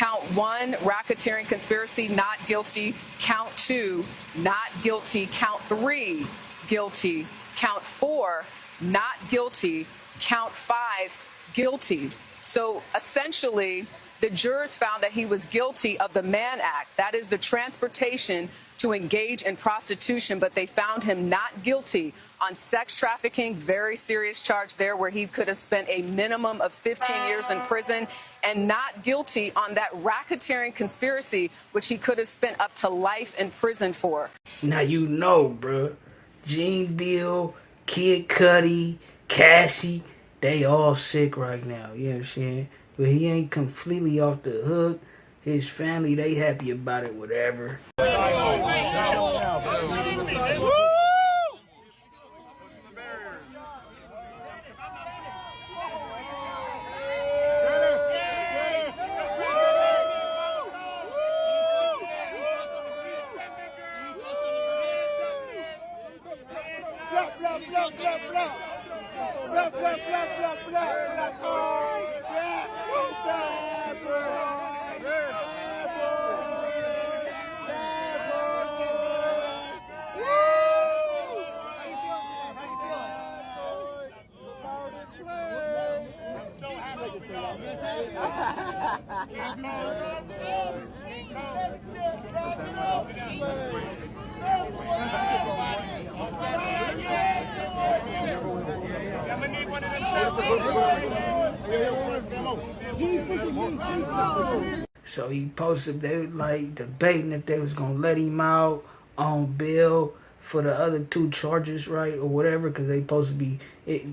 Count 1, racketeering conspiracy, not guilty. Count 2, not guilty. Count 3, guilty. Count 4, not guilty. Count 5, guilty. So essentially, the jurors found that he was guilty of the Mann Act. That is the transportation to engage in prostitution, but they found him not guilty on sex trafficking, very serious charge there where he could have spent a minimum of 15 years in prison, and not guilty on that racketeering conspiracy, which he could have spent up to life in prison for. Now you know, bruh, Gene Deal, Kid Cudi, Cassie, they all sick right now, you know what I'm saying? But he ain't completely off the hook. His family, they happy about it, whatever. So he posted, they was like debating if they was gonna let him out on bail for the other 2 charges, right, or whatever, because they supposed to be,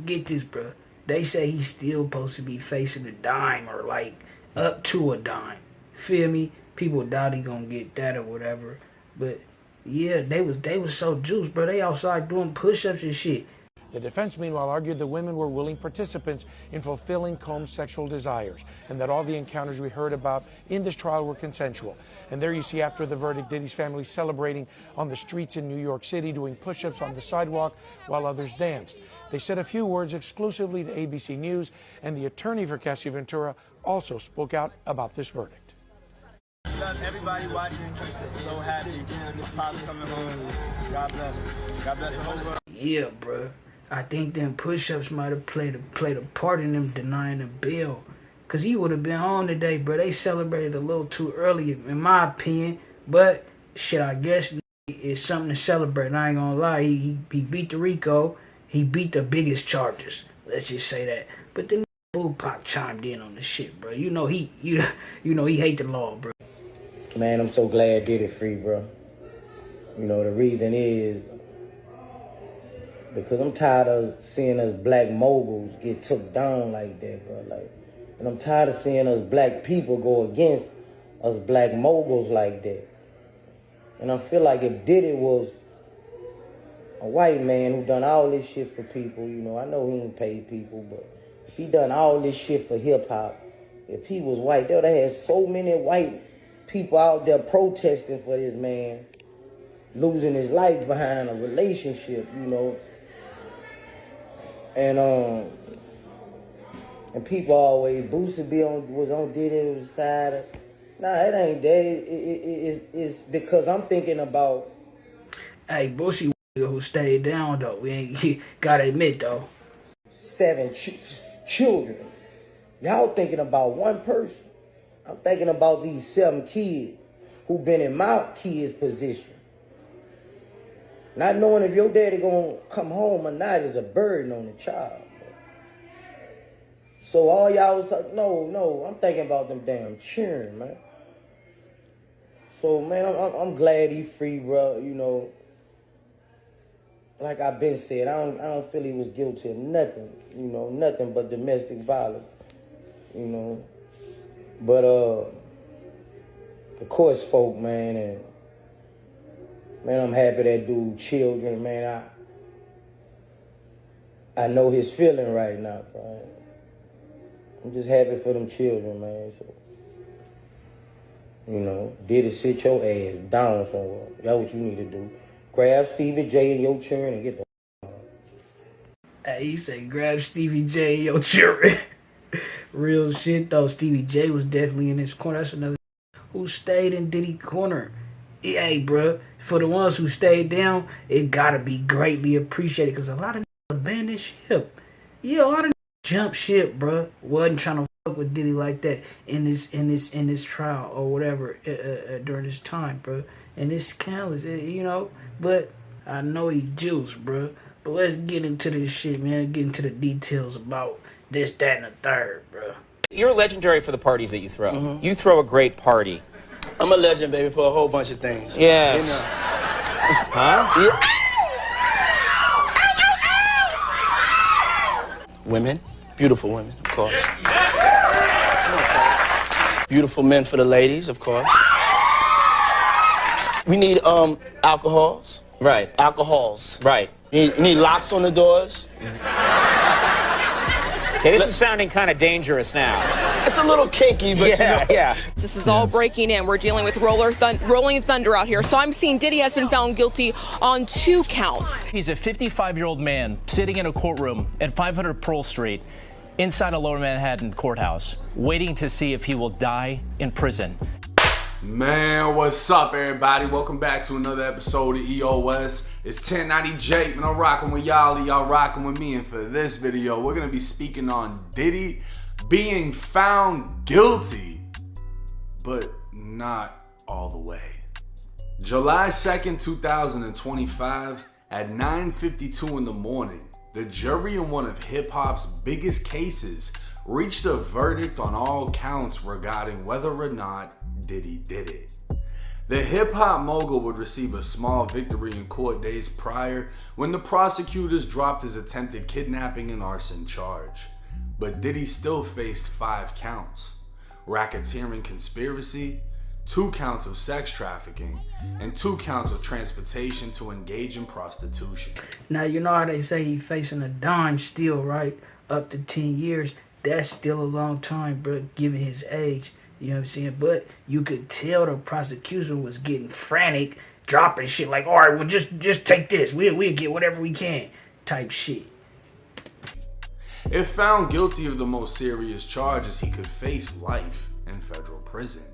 get this, bro. They say he's still supposed to be facing a dime or like up to a dime. Feel me? People doubt he gonna get that or whatever. But yeah, they was so juiced, bro. They outside doing push-ups and shit. The defense, meanwhile, argued the women were willing participants in fulfilling Combs' sexual desires and that all the encounters we heard about in this trial were consensual. And there you see, after the verdict, Diddy's family celebrating on the streets in New York City, doing push-ups on the sidewalk while others danced. They said a few words exclusively to ABC News, and the attorney for Cassie Ventura also spoke out about this verdict. Love everybody watching. So happy. Pop's coming home. God bless. God bless the whole world. Yeah, bro. I think them push-ups might have played a part in them denying the bail. Because he would have been home today, bro. They celebrated a little too early, in my opinion. But, shit, I guess it's something to celebrate. I ain't gonna lie. He beat the Rico. He beat the biggest charges. Let's just say that. But then Boo Pop chimed in on the shit, bro. You know he hate the law, bro. Man, I'm so glad Diddy free, bro. You know, the reason is because I'm tired of seeing us black moguls get took down like that, bro. Like, and I'm tired of seeing us black people go against us black moguls like that. And I feel like if Diddy was a white man who done all this shit for people, you know, I know he ain't paid people, but if he done all this shit for hip-hop, if he was white, they would have had so many white people out there protesting for this man losing his life behind a relationship, you know. And people always, Boosie was on Diddy's side. Nah, it ain't that. It's because I'm thinking about. Hey, Boosie who stayed down though. We ain't gotta admit though. 7 children. Y'all thinking about one person. I'm thinking about these 7 kids who been in my kid's position. Not knowing if your daddy gonna come home or not is a burden on the child. So all y'all was like, no, I'm thinking about them damn children, man. So man, I'm glad he free, bro. You know, like I've been said, I don't feel he was guilty of nothing. You know, nothing but domestic violence. You know, but the court spoke, man, and man, I'm happy that dude children, man. I know his feeling right now, bro. I'm just happy for them children, man. So, you know, Diddy, sit your ass down somewhere. That's what you need to do. Grab Stevie J and your children and get the Hey, he say grab Stevie J and your children. Real shit though. Stevie J was definitely in his corner. That's another who stayed in Diddy corner. Hey, bruh, for the ones who stayed down, it gotta be greatly appreciated because a lot of abandoned ship. Yeah, a lot of jump ship, bruh. Wasn't trying to fuck with Diddy like that in this trial or whatever during this time, bruh. And it's countless, you know. But I know he juice, bruh. But let's get into this shit, man. Get into the details about this, that, and the third, bruh. You're legendary for the parties that you throw. You throw a great party. I'm a legend, baby, for a whole bunch of things. Yes. You know. Huh? Yeah. Women, beautiful women, of course. Beautiful men for the ladies, of course. We need alcohols. Right. Alcohols. Right. You need locks on the doors. Okay, this is sounding kind of dangerous now. It's a little kinky, but yeah. This is all breaking in. We're dealing with rolling thunder out here. So I'm seeing Diddy has been found guilty on 2 counts. He's a 55-year-old man sitting in a courtroom at 500 Pearl Street inside a Lower Manhattan courthouse, waiting to see if he will die in prison. Man, what's up, everybody? Welcome back to another episode of EOS. It's 1090 Jake, and I'm rocking with y'all, y'all rocking with me. And for this video, we're gonna be speaking on Diddy being found guilty, but not all the way. July 2nd, 2025, at 9:52 in the morning, the jury in one of hip-hop's biggest cases reached a verdict on all counts regarding whether or not Diddy did it. The hip-hop mogul would receive a small victory in court days prior when the prosecutors dropped his attempted kidnapping and arson charge. But Diddy still faced 5 counts: racketeering conspiracy, 2 counts of sex trafficking, and 2 counts of transportation to engage in prostitution. Now, you know how they say he facing a dime still, right? Up to 10 years. That's still a long time, bro, given his age. You know what I'm saying? But you could tell the prosecution was getting frantic, dropping shit like, all right, well, just take this. We'll get whatever we can type shit. If found guilty of the most serious charges, he could face life in federal prison.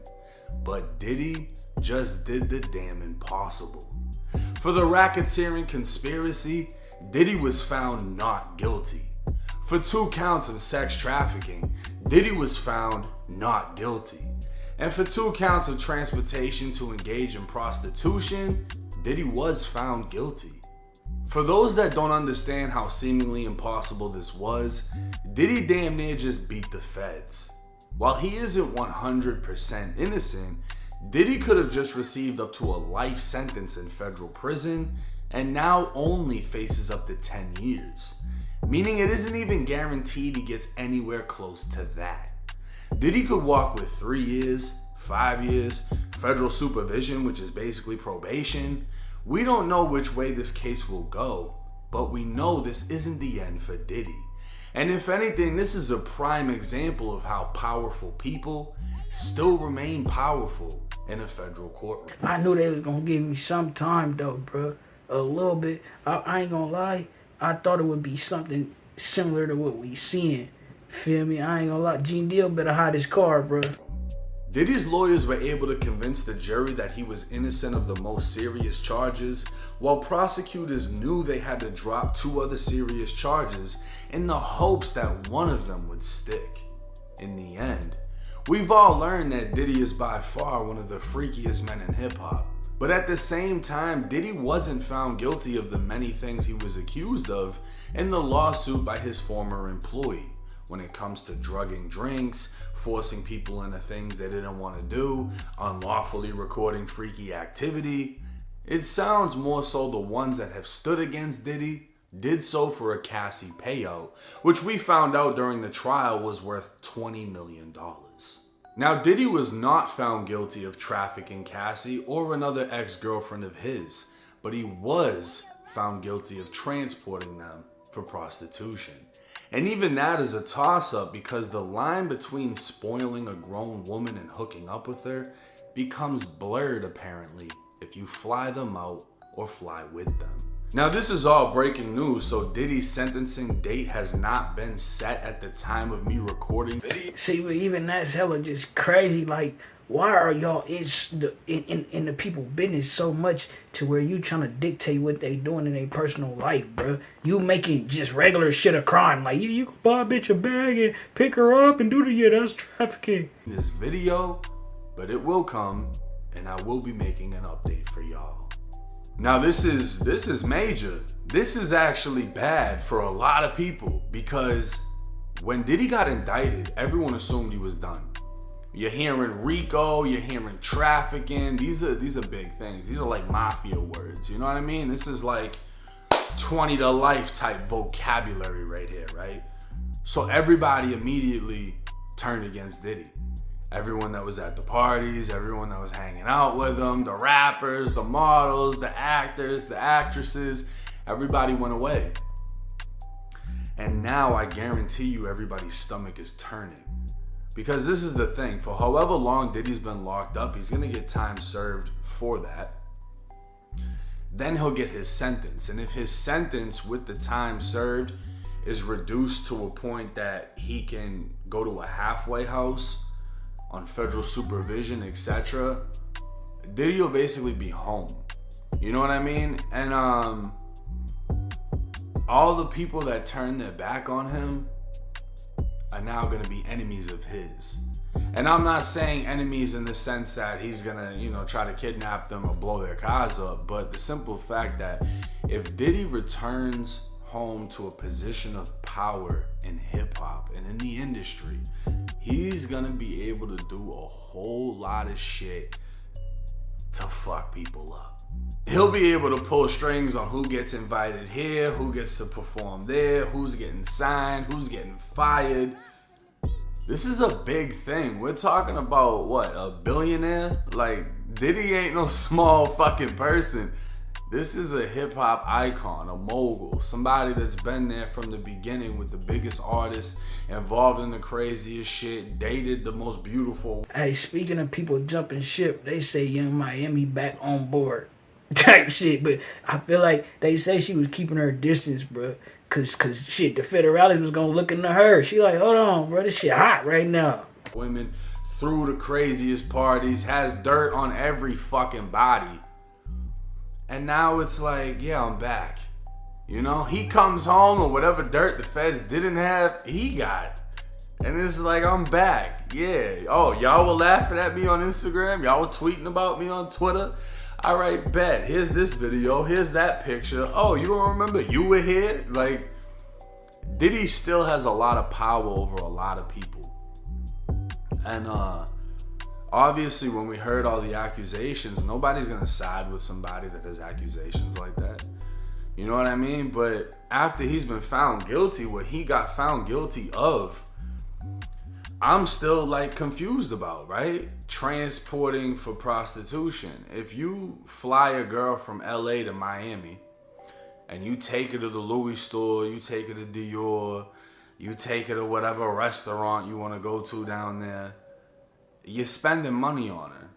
But Diddy just did the damn impossible. For the racketeering conspiracy, Diddy was found not guilty. For 2 counts of sex trafficking, Diddy was found not guilty. And for 2 counts of transportation to engage in prostitution, Diddy was found guilty. For those that don't understand how seemingly impossible this was, Diddy damn near just beat the feds. While he isn't 100% innocent, Diddy could have just received up to a life sentence in federal prison and now only faces up to 10 years. Meaning it isn't even guaranteed he gets anywhere close to that. Diddy could walk with 3 years, 5 years, federal supervision, which is basically probation. We don't know which way this case will go, but we know this isn't the end for Diddy. And if anything, this is a prime example of how powerful people still remain powerful in a federal courtroom. I knew they was gonna give me some time though, bro. A little bit. I ain't gonna lie. I thought it would be something similar to what we seeing. Feel me? I ain't gonna lie. Gene Deal better hide his car, bro. Diddy's lawyers were able to convince the jury that he was innocent of the most serious charges, while prosecutors knew they had to drop 2 other serious charges in the hopes that one of them would stick. In the end, we've all learned that Diddy is by far one of the freakiest men in hip-hop. But at the same time, Diddy wasn't found guilty of the many things he was accused of in the lawsuit by his former employee. When it comes to drugging drinks, forcing people into things they didn't want to do, unlawfully recording freaky activity. It sounds more so the ones that have stood against Diddy did so for a Cassie payout, which we found out during the trial was worth $20 million. Now, Diddy was not found guilty of trafficking Cassie or another ex-girlfriend of his, but he was found guilty of transporting them for prostitution. And even that is a toss-up because the line between spoiling a grown woman and hooking up with her becomes blurred apparently if you fly them out or fly with them. Now, this is all breaking news, so Diddy's sentencing date has not been set at the time of me recording. See, but even that's hella just crazy. Like, why are y'all in the people business so much to where you trying to dictate what they doing in their personal life, bro? You making just regular shit a crime. Like, you can buy a bitch a bag and pick her up and do the, yeah, that's trafficking. This video, but it will come, and I will be making an update for y'all. Now, this is major. This is actually bad for a lot of people, because when Diddy got indicted, everyone assumed he was done. You're hearing Rico, you're hearing trafficking. These are big things. These are like mafia words. You know what I mean? This is like 20 to life type vocabulary right here, right? So everybody immediately turned against Diddy. Everyone that was at the parties, everyone that was hanging out with him, the rappers, the models, the actors, the actresses, everybody went away. And now I guarantee you everybody's stomach is turning. Because this is the thing, for however long Diddy's been locked up, he's gonna get time served for that. Then he'll get his sentence. And if his sentence with the time served is reduced to a point that he can go to a halfway house on federal supervision, etc., Diddy will basically be home. You know what I mean? And all the people that turned their back on him are now gonna be enemies of his. And I'm not saying enemies in the sense that he's gonna, try to kidnap them or blow their cars up, but the simple fact that if Diddy returns home to a position of power in hip-hop and in the industry, he's gonna be able to do a whole lot of shit to fuck people up. He'll be able to pull strings on who gets invited here, who gets to perform there, who's getting signed, who's getting fired. This is a big thing. We're talking about, what, a billionaire? Like, Diddy ain't no small fucking person. This is a hip-hop icon, a mogul, somebody that's been there from the beginning with the biggest artists, involved in the craziest shit, dated the most beautiful. Hey, speaking of people jumping ship, they say Young Miami back on board type shit, but I feel like they say she was keeping her distance, bro, cause shit, the federales was gonna look into her. She like, hold on, bro, this shit hot right now. Women through the craziest parties, has dirt on every fucking body. And now it's like, yeah, I'm back. He comes home and whatever dirt the feds didn't have, he got. And it's like, I'm back. Yeah. Oh, y'all were laughing at me on Instagram. Y'all were tweeting about me on Twitter. All right, bet. Here's this video. Here's that picture. Oh, you don't remember you were here? Like, Diddy still has a lot of power over a lot of people. And, obviously, when we heard all the accusations, nobody's gonna side with somebody that has accusations like that. You know what I mean? But after he's been found guilty, what he got found guilty of, I'm still like confused about, right? Transporting for prostitution. If you fly a girl from LA to Miami and you take her to the Louis store, you take her to Dior, you take her to whatever restaurant you wanna go to down there, you're spending money on her,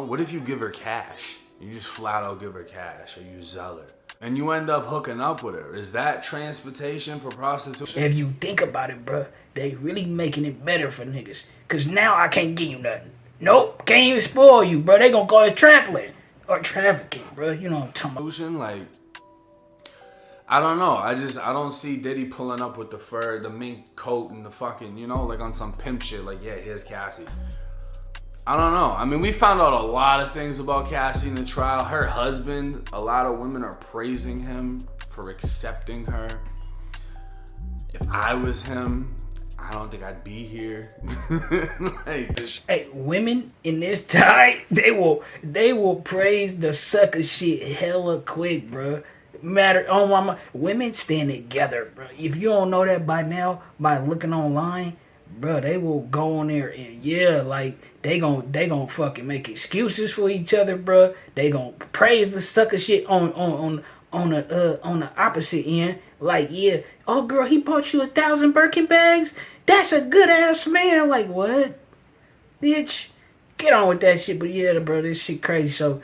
What if you give her cash? You just flat out give her cash, or you sell her, and you end up hooking up with her. Is that transportation for prostitution? If you think about it, bro, they really making it better for niggas. Cause now I can't give you nothing. Nope, can't even spoil you, bro. They gonna call it trampling or trafficking, bro. You know what I'm talking about. Like, I don't know. I don't see Diddy pulling up with the fur, the mink coat, and the fucking, like on some pimp shit. Like, yeah, here's Cassie. I don't know. I mean, we found out a lot of things about Cassie in the trial. Her husband, a lot of women are praising him for accepting her. If I was him, I don't think I'd be here. Hey, women in this time, they will praise the sucker shit hella quick, bro. Women stand together, bro. If you don't know that by now, by looking online, bro, they will go on there and they gon' fucking make excuses for each other, bro. They gon' praise the sucker shit on the opposite end. Like, yeah, oh girl, he bought you 1,000 Birkin bags. That's a good ass man. Like, what, bitch? Get on with that shit. But yeah, bro, this shit crazy. So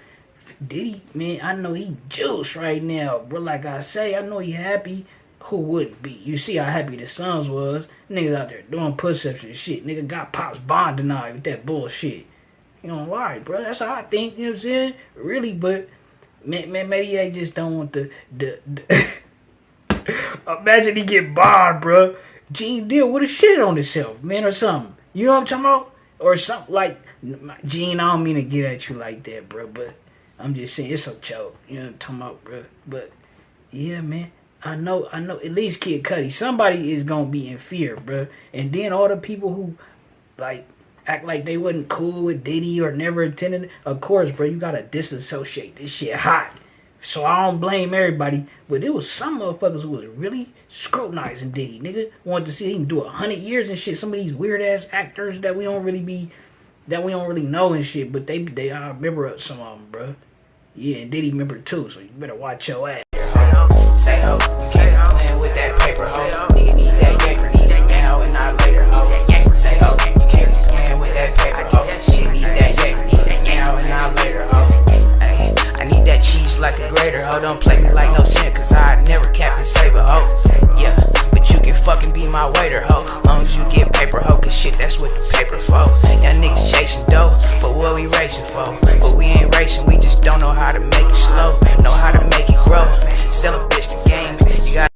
Diddy, man, I know he juice right now, bro. Like I say, I know he happy. Who wouldn't be? You see how happy the Sons was. Niggas out there doing push-ups and shit. Nigga got Pop's bond denied with that bullshit. You know why, bro? That's how I think, you know what I'm saying? Really, but man, maybe they just don't want the imagine he get barred, bro. Gene Deal would have shit on himself, man, or something. You know what I'm talking about? Or something like, Gene, I don't mean to get at you like that, bro, but I'm just saying it's a joke. You know what I'm talking about, bro? But yeah, man. I know, at least Kid Cudi, somebody is going to be in fear, bro. And then all the people who, like, act like they wasn't cool with Diddy or never attended, of course, bro, you got to disassociate this shit hot. So I don't blame everybody, but there was some motherfuckers who was really scrutinizing Diddy, nigga. Wanted to see him do 100 years and shit. Some of these weird-ass actors that we don't really know and shit, but they I remember some of them, bro. Yeah, and Diddy remember too, so you better watch your ass. Say ho, you can't be playing with that paper, ho. Nigga need that yaper, need that now and not later, ho. Say ho, you can't be playing with that paper, ho. Nigga need that yaper, need that now and not later, ho. Ay, I need that cheese like a grater, ho. Don't play me like no sin, cause I never Captain Saber, ho. Yeah, but you can fucking be my waiter, ho. Long as you get paper, ho, cause shit, that's what the paper's for. Y'all niggas chasing dough, but what we racing for? But we ain't racing, we just don't know how to make it slow. Know how to make it grow. Sell a bitch the game, you got